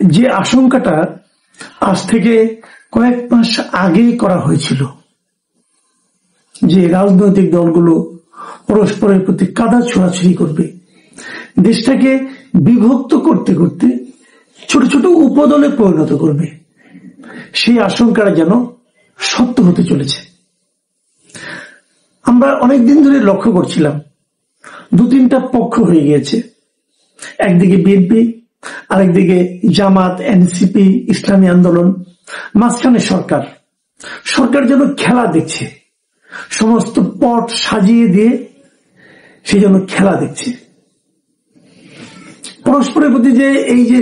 যে আশঙ্কাটা আজ থেকে কয়েক মাস আগেই করা হয়েছিল যে রাজনৈতিক দলগুলো পরস্পরের প্রতি কাদা ছোড়াছুড়ি করবে, দেশটাকে বিভক্ত করতে করতে ছোট ছোট উপদলে পরিণত করবে, সেই আশঙ্কাটা যেন সত্য হতে চলেছে। আমরা অনেকদিন ধরে লক্ষ্য করছিলাম দু তিনটা পক্ষ হয়ে গিয়েছে, একদিকে বিএনপি, আরেকদিকে জামাত, এনসিপি, ইসলামী আন্দোলন, মাঝখানে সরকার। সরকার যেন খেলা দেখছে, সমস্ত পট সাজিয়ে দিয়ে সেই জন্য খেলা দেখছে। পরস্পরের প্রতি যে এই যে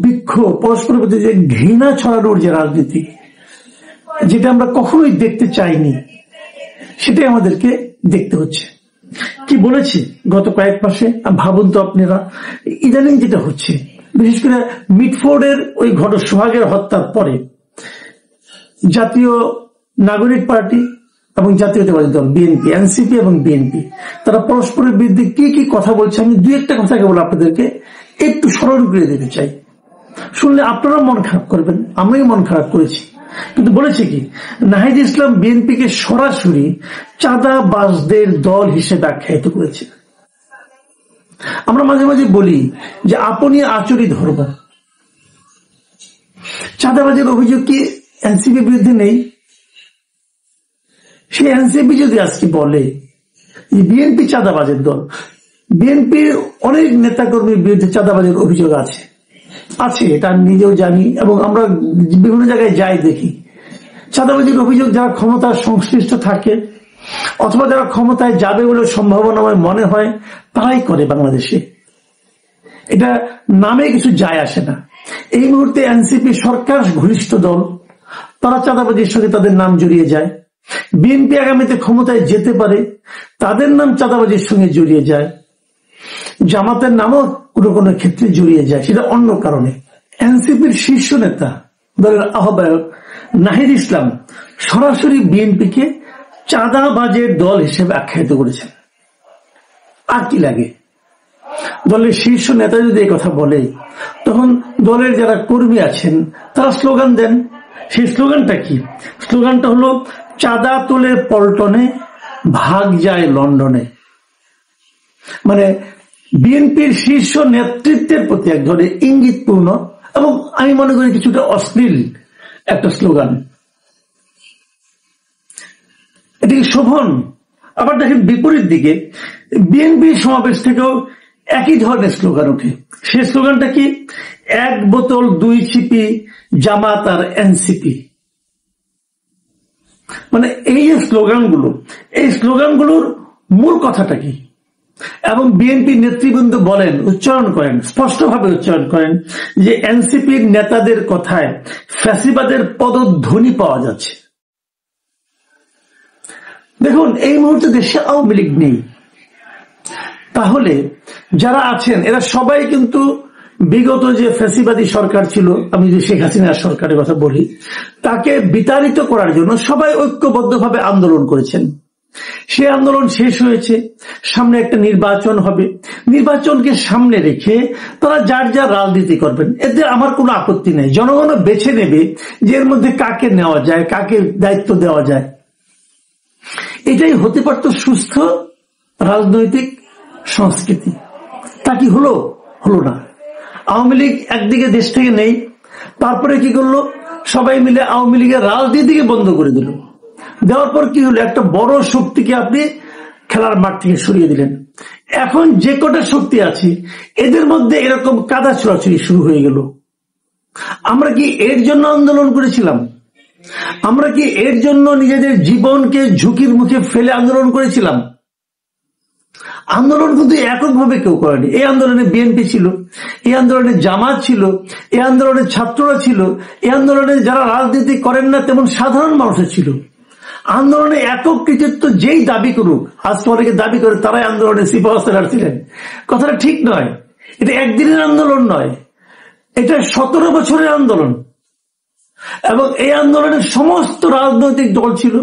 বিক্ষোভ, পরস্পরের প্রতি যে ঘৃণা ছড়ানোর যে রাজনীতি, যেটা আমরা কখনোই দেখতে চাইনি, সেটাই আমাদেরকে দেখতে হচ্ছে। কি বলেছি গত কয়েক মাসে ভাবুন তো আপনারা, ইদানিং যেটা হচ্ছে, বিশেষ করে মিটফোর্ডের ওই সোহাগের হত্যার পরে জাতীয় নাগরিক পার্টি এবং জাতীয়তাবাদী দল বিএনপি, এনসিপি এবং বিএনপি, তারা পরস্পরের বিরুদ্ধে কি কি কথা বলছে, আমি দুই একটা কথা কেবল আপনাদেরকে একটু স্মরণ করে দিতে চাই। শুনলে আপনারা মন খারাপ করবেন, আমরাই মন খারাপ করেছি। কিন্তু বলেছে কি, নাহিদ ইসলাম বিএনপিকে সরাসরি চাঁদাবাজদের দল হিসেবে আখ্যায়িত করেছে। আমরা মাঝে মাঝে বলি যে আপনি আচরি ধরব। চাঁদাবাজের অভিযোগ কি এনসিপির বিরুদ্ধে নেই? সে এনসিপি যদি আজকে বলে বিএনপি চাঁদাবাজের দল, বিএনপির অনেক নেতাকর্মীর বিরুদ্ধে চাঁদাবাজের অভিযোগ আছে, এটা আমি নিজেও জানি এবং আমরা বিভিন্ন জায়গায় যাই দেখি। চাঁদাবাজির অভিযোগ যারা ক্ষমতার সংশ্লিষ্ট থাকে অথবা যারা ক্ষমতায় যাবে বলে সম্ভাবনাময় মনে হয় তারাই করে বাংলাদেশে। এটা নামে কিছু যায় আসে না। এই মুহূর্তে এনসিপি সরকার ঘনিষ্ঠ দল, তারা চাঁদাবাজির সঙ্গে তাদের নাম জড়িয়ে যায়। বিএনপি আগামীতে ক্ষমতায় যেতে পারে, তাদের নাম চাঁদাবাজির সঙ্গে জড়িয়ে যায়। জামাতের নামও কোনো কোনো ক্ষেত্রে জড়িয়ে যায়, সেটা অন্য কারণে। এনসিপির শীর্ষ নেতা, দলের আহ্বায়ক নাহিদ ইসলাম সরাসরি বিএনপিকে চাঁদাবাজের দল হিসেবে আখ্যায়িত করেছেন। আর কি লাগে? দলের শীর্ষ নেতা যদি এই কথা বলে, তখন দলের যারা কর্মী আছেন তারা স্লোগান দেন। সেই স্লোগানটা কি? স্লোগানটা হলো চাঁদা তোলে পল্টনে, ভাগ যায় লন্ডনে। মানে বিএনপির শীর্ষ নেতৃত্বের প্রতি এক ধরনের ইঙ্গিতপূর্ণ এবং আমি মনে করি কিছুটা অশ্লীল একটা স্লোগান। এটিকে শোভন। আবার দেখেন বিপরীত দিকে বিএনপির সমাবেশ থেকেও একই ধরনের স্লোগান ওঠে। সেই স্লোগানটা কি? এক বোতল দুই ছিপি, জামাত আর এনসিপি। মানে এই যে স্লোগানগুলো, এই স্লোগানগুলোর মূল কথাটা কি? এবং বিএনপি নেতৃবৃন্দ বলেন, উচ্চারণ করেন, স্পষ্টভাবে উচ্চারণ করেন যে এনসিপির নেতাদের কথায় ফ্যাসিবাদের পদধ্বনি পাওয়া যাচ্ছে। দেখুন, এই মুহূর্তে দেশে আওয়ামী লীগ নেই, তাহলে যারা আছেন এরা সবাই কিন্তু বিগত যে ফ্যাসিবাদী সরকার ছিল, আমি যে শেখ হাসিনার সরকারের কথা বলি, তাকে বিতাড়িত করার জন্য সবাই ঐক্যবদ্ধভাবে আন্দোলন করেছেন। সে আন্দোলন শেষ হয়েছে, সামনে একটা নির্বাচন হবে, নির্বাচনকে সামনে রেখে তারা যার যার রাজনীতি করবেন, এতে আমার কোনো আপত্তি নেই। জনগণ বেছে নেবে যে এর মধ্যে কাকে নেওয়া যায়, কাকে দায়িত্ব দেওয়া যায়। এটাই হতে পারত সুস্থ রাজনৈতিক সংস্কৃতি। তা কি হলো? হলো না। আওয়ামী লীগ একদিকে দেশ থেকে নেই, তারপরে কি করলো? সবাই মিলে আওয়ামী লীগের রাজনীতিকে বন্ধ করে দিল। দেওয়ার পর কি হলো? একটা বড় শক্তিকে আপনি খেলার মাঠ থেকে সরিয়ে দিলেন। এখন যে কটা শক্তি আছে এদের মধ্যে এরকম কাদা ছোড়াছুড়ি শুরু হয়ে গেল। আমরা কি এর জন্য আন্দোলন করেছিলাম? আমরা কি এর জন্য নিজেদের জীবনকে ঝুঁকির মুখে ফেলে আন্দোলন করেছিলাম? আন্দোলন কিন্তু এককভাবে কেউ করেনি। এই আন্দোলনে বিএনপি ছিল, এই আন্দোলনে জামাত ছিল, এই আন্দোলনে ছাত্ররা ছিল, এই আন্দোলনে যারা রাজনীতি করেন না তেমন সাধারণ মানুষের ছিল। আন্দোলনে একক কৃতিত্ব যেই দাবি করুক, আজ অনেকে দাবি করে তারাই আন্দোলনে সিপাহসালার ছিলেন, কথাটা ঠিক নয়। এটা একদিনের আন্দোলন নয়, এটা 17 বছরের আন্দোলন। এবং এই আন্দোলনের সমস্ত রাজনৈতিক দল ছিল,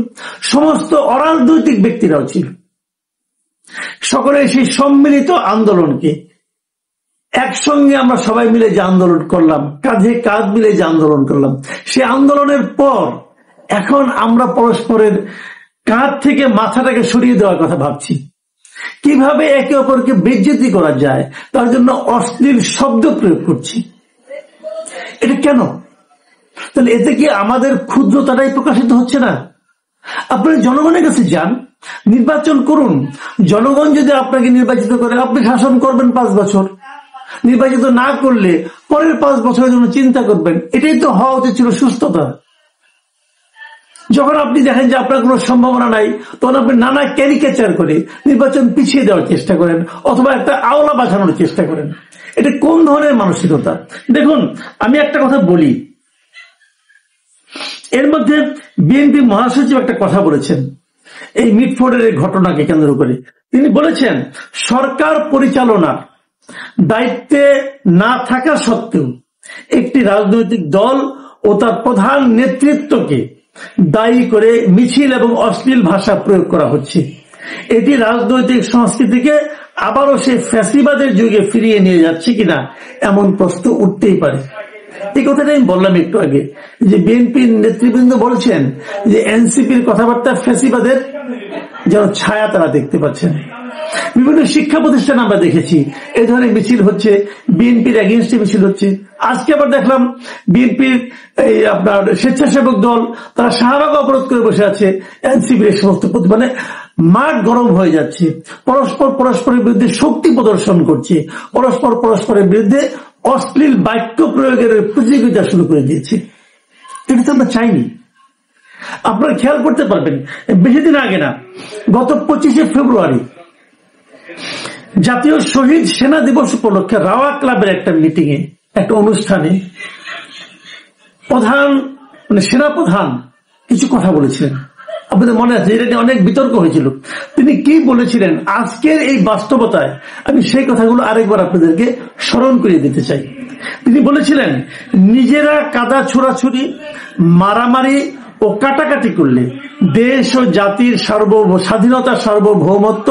সমস্ত অরাজনৈতিক ব্যক্তিরাও ছিল। সকলে সেই সম্মিলিত আন্দোলনকে একসঙ্গে আমরা সবাই মিলে যে আন্দোলন করলাম, কাঁধে কাঁধ মিলে যে আন্দোলন করলাম, সে আন্দোলনের পর এখন আমরা পরস্পরের কাঁধ থেকে মাথাটাকে সরিয়ে দেওয়ার কথা ভাবছি। কিভাবে একে অপরকে বেইজ্জতি করা যায় তার জন্য অশ্লীল শব্দ প্রয়োগ করছি। এটা কেন? তাহলে এতে কি আমাদের ক্ষুদ্রতাটাই প্রকাশিত হচ্ছে না? আপনি জনগণের কাছে যান, নির্বাচন করুন। জনগণ যদি আপনাকে নির্বাচিত করে, আপনি শাসন করবেন 5 বছর। নির্বাচিত না করলে পরের 5 বছরের জন্য চিন্তা করবেন। এটাই তো হওয়া উচিত ছিল সুস্থতা। যখন আপনি দেখেন যে আপনার কোনো সম্ভাবনা নাই, তখন আপনি নানা ক্যারিকেচার করে নির্বাচন পিছিয়ে দেওয়ার চেষ্টা করেন, অথবা একটা আওলা বাঁচানোর চেষ্টা করেন। এটা কোন ধরনের মানসিকতা? দেখুন, আমি একটা কথা বলি, এর মধ্যে বিএনপি মহাসচিব একটা কথা বলেছেন এই মিটফোর্ডের এই ঘটনাকে কেন্দ্র করে। তিনি বলেছেন, সরকার পরিচালনার দায়িত্বে না থাকা সত্ত্বেও একটি রাজনৈতিক দল ও তার প্রধান নেতৃত্বকে দায়ী করে মিছিল এবং অশ্লীল ভাষা প্রয়োগ করা হচ্ছে। এটি রাজনৈতিক সংস্কৃতিকে আবারও সে ফ্যাসিবাদের যুগে ফিরিয়ে নিয়ে যাচ্ছে কিনা এমন প্রশ্ন উঠতেই পারে। এই কথাটা আমি বললাম একটু আগে, যে বিএনপির নেতৃবৃন্দ বলছেন যে এনসিপির কথাবার্তা ফ্যাসিবাদের যেন ছায়া তারা দেখতে পাচ্ছেন। বিভিন্ন শিক্ষা প্রতিষ্ঠান আমরা দেখেছি এই ধরনের মিছিল হচ্ছে, বিএনপির এগেইনস্টে মিছিল হচ্ছে। আজকে আবার দেখলাম বিএনপির এই আপনার স্বেচ্ছাসেবক দল তারা শাহবাগ অবরোধ করে বসে আছে এনসিপির সমস্ত মানে মাঠ গরম হয়ে যাচ্ছে। পরস্পর পরস্পরের বিরুদ্ধে শক্তি প্রদর্শন করছে, পরস্পর পরস্পরের বিরুদ্ধে অশ্লীল বাক্য প্রয়োগের প্রতিযোগিতা শুরু করে দিয়েছে। এটা তো আমরা চাইনি। আপনারা খেয়াল করতে পারবেন, বেশি দিন আগে না, গত 25শে ফেব্রুয়ারি জাতীয় শহীদ সেনা দিবস উপলক্ষে রাওয়া ক্লাবের একটা মিটিং এ, একটা অনুষ্ঠানে প্রধান মানে সেনাপ্রধান কিছু কথা বলেছিলেন। আপনাদের মনে আছে, এটা নিয়ে অনেক বিতর্ক হয়েছিল। তিনি কি বলেছিলেন আজকের এই বাস্তবতায় আমি সেই কথাগুলো আরেকবার আপনাদেরকে স্মরণ করিয়ে দিতে চাই। তিনি বলেছিলেন, নিজেরা কাদা ছোড়াছুড়ি, মারামারি ও কাটাকাটি করলে দেশ ও জাতির স্বাধীনতা সার্বভৌমত্ব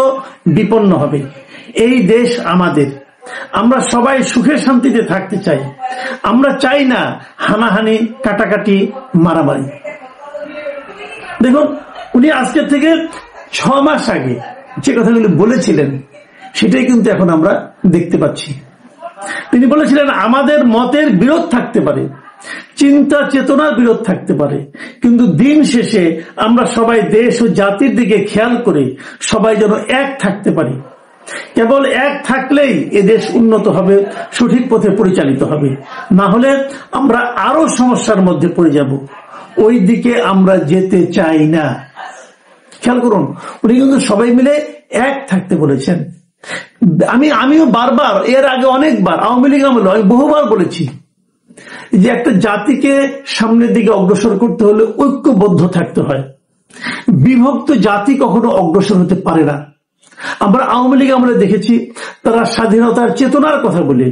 বিপন্ন হবে। এই দেশ আমাদের, আমরা সবাই সুখে শান্তিতে থাকতে চাই। আমরা চাই না হানাহানি, কাটাকাটি, মারামারি। দেখুন, উনি আজকের থেকে 6 মাস আগে যে কথাগুলি বলেছিলেন সেটাই কিন্তু এখন আমরা দেখতে পাচ্ছি। তিনি বলেছিলেন, আমাদের মতের বিরোধ থাকতে পারে, চিন্তা চেতনার বিরোধ থাকতে পারে, কিন্তু দিন শেষে আমরা সবাই দেশ ও জাতির দিকে খেয়াল করে সবাই যেন এক থাকতে পারি। কেবল এক থাকলেই এদেশ উন্নত হবে, সঠিক পথে পরিচালিত হবে। না হলে আমরা আরো সমস্যার মধ্যে পড়ে যাব। ওই দিকে আমরা যেতে চাই না। খেয়াল করুন, উনি কিন্তু সবাই মিলে এক থাকতে বলেছেন। আমিও বারবার, এর আগে অনেকবার আওয়ামী লীগ আমলে আমি বহুবার বলেছি যে একটা জাতিকে সামনের দিকে অগ্রসর করতে হলে ঐক্যবদ্ধ থাকতে হয়। বিভক্ত জাতি কখনো অগ্রসর হতে পারে না। আমরা আওয়ামী লীগ আমলে দেখেছি তারা স্বাধীনতার চেতনার কথা বলে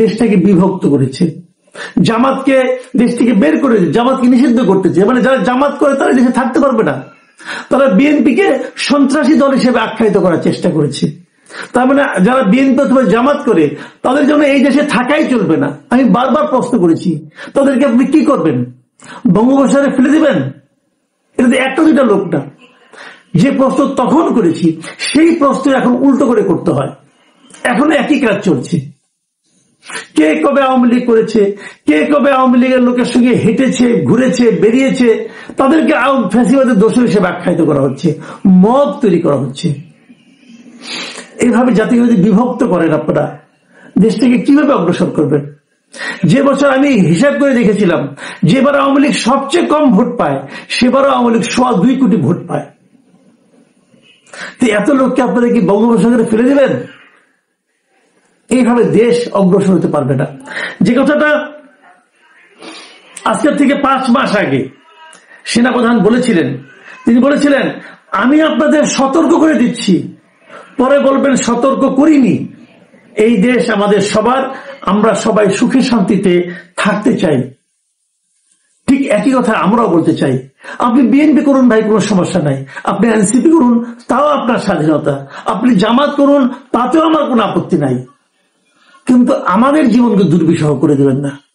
দেশটাকে বিভক্ত করেছে, জামাতকে দেশ থেকে বের করে, জামাতকে নিষিদ্ধ করতেছে। মানে যারা জামাত করে তারা দেশে থাকতে পারবে না। তারা বিএনপিকে সন্ত্রাসী দল হিসেবে আখ্যায়িত করার চেষ্টা করেছে। তার মানে যারা বিএনপি অথবা জামাত করে তাদের জন্য এই দেশে থাকাই চলবে না। আমি বারবার প্রশ্ন করেছি, তাদেরকে আপনি কি করবেন? বঙ্গোপসাগরে ফেলে দিবেন? এটা তো একটা দুইটা লোক না। যে প্রশ্ন তখন করেছি সেই প্রশ্ন এখন উল্টো করে করতে হয়। এখন একই কাজ চলছে। কে কবে আওয়ামী লীগ করেছে, কে কবে আওয়ামী লীগের লোকের সঙ্গে হেঁটেছে, ঘুরেছে, বেরিয়েছে, তাদেরকে ফ্যাসিবাদের দোষী হিসেবে আখ্যায়িত করা হচ্ছে, মত তৈরি করা হচ্ছে। এইভাবে জাতিকে যদি বিভক্ত করেন আপনারা, দেশটাকে কিভাবে অগ্রসর করবেন? যে বছর আমি হিসাব করে দেখেছিলাম, যেবার আওয়ামী লীগ সবচেয়ে কম ভোট পায় সেবারও আওয়ামী লীগ 2.25 কোটি ভোট পায়। তো এত লোককে আপনারা কি বঙ্গোপসাগরে ফেলে দেবেন? এইভাবে দেশ অগ্রসর হতে পারবে না। যে কথাটা আজকের থেকে 5 মাস আগে সেনাপ্রধান বলেছিলেন, তিনি বলেছিলেন, আমি আপনাদের সতর্ক করে দিচ্ছি, পরে বলবেন সতর্ক করিনি। এই দেশ আমাদের সবার, আমরা সবাই সুখে শান্তিতে থাকতে চাই। ঠিক একই কথা আমরাও বলতে চাই। আপনি বিএনপি করুন ভাই, কোনো সমস্যা নাই। আপনি এনসিপি করুন, তাও আপনার স্বাধীনতা। আপনি জামাত করুন, তাতেও আমার কোনো আপত্তি নাই। কিন্তু আমাদের জীবনকে দুর্বিষহ করে দেবেন না।